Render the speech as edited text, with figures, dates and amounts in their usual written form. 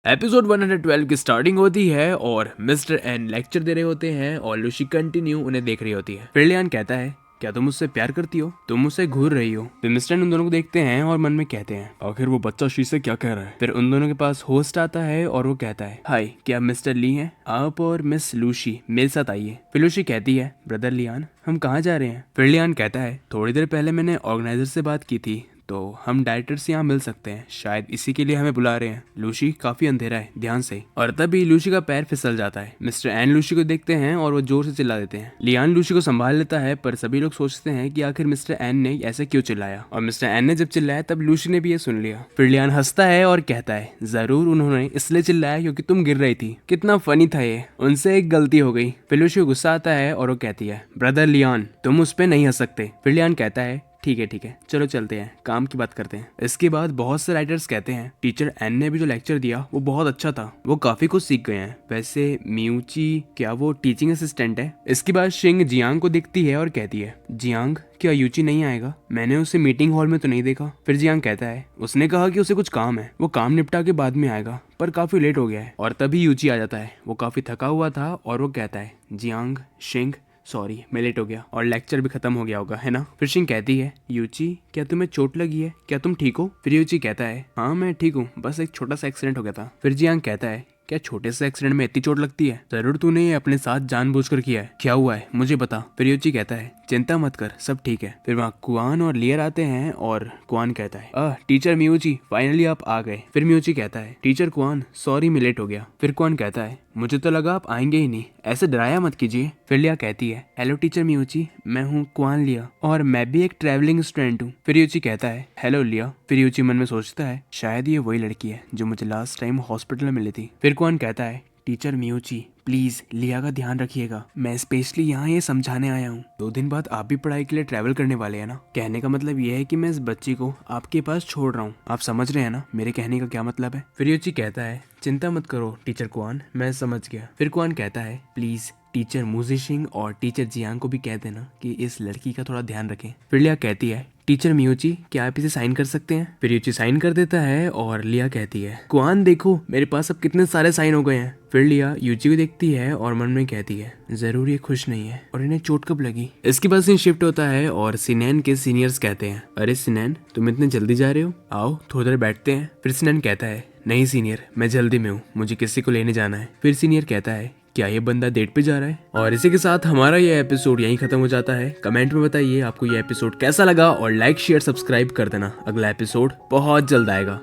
Episode 112 की starting होती है और मिस्टर एन लेक्चर दे रहे होते हैं और लूसी कंटिन्यू उन्हें देख रही होती है। फिर लियान कहता है, क्या तुम मुझसे प्यार करती हो? तुम मुझसे घूर रही हो? फिर मिस्टर एन उन दोनों को देखते हैं और मन में कहते हैं, आखिर वो बच्चा शी से क्या कह रहा है। फिर उन दोनों के पास होस्ट आता है और वो कहता है, हाय, क्या मिस्टर ली हैं? आप और मिस लूसी मेरे साथ आइए। फिर लूसी कहती है, ब्रदर लियान, हम कहाँ जा रहे हैं? फिर लियान कहता है, थोड़ी देर पहले मैंने ऑर्गेनाइजर से बात की थी, तो हम डायरेक्टर से यहाँ मिल सकते हैं, शायद इसी के लिए हमें बुला रहे हैं। लूसी, काफी अंधेरा है, ध्यान से। और तभी लूसी का पैर फिसल जाता है। मिस्टर एन लूसी को देखते हैं और वो जोर से चिल्ला देते हैं। लियान लूसी को संभाल लेता है, पर सभी लोग सोचते हैं कि आखिर मिस्टर एन ने ऐसे क्यों चिल्लाया। और मिस्टर एन ने जब चिल्लाया तब लूसी ने भी ये सुन लिया। फिर लियान हंसता है और कहता है, जरूर उन्होंने इसलिए चिल्लाया क्योंकि तुम गिर रही थी। कितना फनी था ये, उनसे एक गलती हो गई। फिर लूसी को गुस्सा आता है और वो कहती है, ब्रदर लियान, तुम उस पर नहीं हंस सकते। फिर लियान कहता है, ठीक है, चलो चलते हैं, काम की बात करते हैं। इसके बाद बहुत से राइटर्स कहते हैं, टीचर एन ने भी जो लेक्चर दिया वो बहुत अच्छा था, वो काफी कुछ सीख गए हैं। वैसे मियूची, क्या वो टीचिंग असिस्टेंट है? इसके बाद शिंग जियांग को दिखती है और कहती है, जियांग, क्या यूची नहीं आएगा? मैंने उसे मीटिंग हॉल में तो नहीं देखा। फिर जियांग कहता है, उसने कहा कि उसे कुछ काम है, वो काम निपटा के बाद में आएगा, पर काफी लेट हो गया है। और तभी यूची आ जाता है, वो काफी थका हुआ था और वो कहता है, जियांग, शिंग, सॉरी मैं लेट हो गया और लेक्चर भी खत्म हो गया होगा, है ना? फिर शिंग कहती है, यूची, क्या तुम्हें चोट लगी है? क्या तुम ठीक हो? फिर यूची कहता है, हाँ मैं ठीक हूँ, बस एक छोटा सा एक्सीडेंट हो गया था। फिर जियांग कहता है, क्या छोटे से एक्सीडेंट में इतनी चोट लगती है? जरूर तूने ये अपने साथ जानबूझकर किया है। क्या हुआ है मुझे बता। फिर यूची कहता है, चिंता मत कर, सब ठीक है। फिर वहाँ कुआन और लियर आते हैं और कुआन कहता है, टीचर मियूची, फाइनली आप आ गए। फिर मियूची कहता है, टीचर कुआन, सॉरी मैं लेट हो गया। फिर कुआन कहता है, मुझे तो लगा आप आएंगे ही नहीं, ऐसे डराया मत कीजिए। फिर लिया कहती है, हेलो टीचर मियूची, मैं हूँ कुआन लिया और मैं भी एक ट्रैवलिंग स्टूडेंट हूँ। फिर यूची कहता है, हेलो लिया। फिर यूची मन में सोचता है, शायद ये वही लड़की है जो मुझे लास्ट टाइम हॉस्पिटल में मिली थी। फिर कुआन कहता है, टीचर मियूची, प्लीज लिया का ध्यान रखिएगा, मैं स्पेशली यहाँ ये समझाने आया हूँ। 2 दिन बाद आप भी पढ़ाई के लिए ट्रैवल करने वाले हैं ना? कहने का मतलब ये है कि मैं इस बच्ची को आपके पास छोड़ रहा हूँ। आप समझ रहे हैं ना मेरे कहने का क्या मतलब है? फिर यूची कहता है, चिंता मत करो टीचर कुआन, मैं समझ गया। फिर कुआन कहता है, प्लीज टीचर मुजिशिंग और टीचर जियांग को भी कह देना कि इस लड़की का थोड़ा ध्यान रखें। फिर लिया कहती है, टीचर मियूची, क्या आप इसे साइन कर सकते हैं? फिर यूची साइन कर देता है और लिया कहती है, कुआन देखो मेरे पास अब कितने सारे साइन हो गए हैं। फिर लिया यूची को देखती है और मन में कहती है, जरूर ये खुश नहीं है, और इन्हें चोट कब लगी? इसके बाद सीन शिफ्ट होता है और सिनैन के सीनियर्स कहते हैं, अरे सिनैन, तुम इतने जल्दी जा रहे हो, आओ थोड़ी देर बैठते हैं। फिर सिनैन कहता है, नहीं सीनियर, मैं जल्दी में हूँ, मुझे किसी को लेने जाना है। फिर सीनियर कहता है, क्या ये बंदा डेट पे जा रहा है? और इसी के साथ हमारा ये एपिसोड यहीं खत्म हो जाता है। कमेंट में बताइए आपको ये एपिसोड कैसा लगा और लाइक शेयर सब्सक्राइब कर देना। अगला एपिसोड बहुत जल्द आएगा।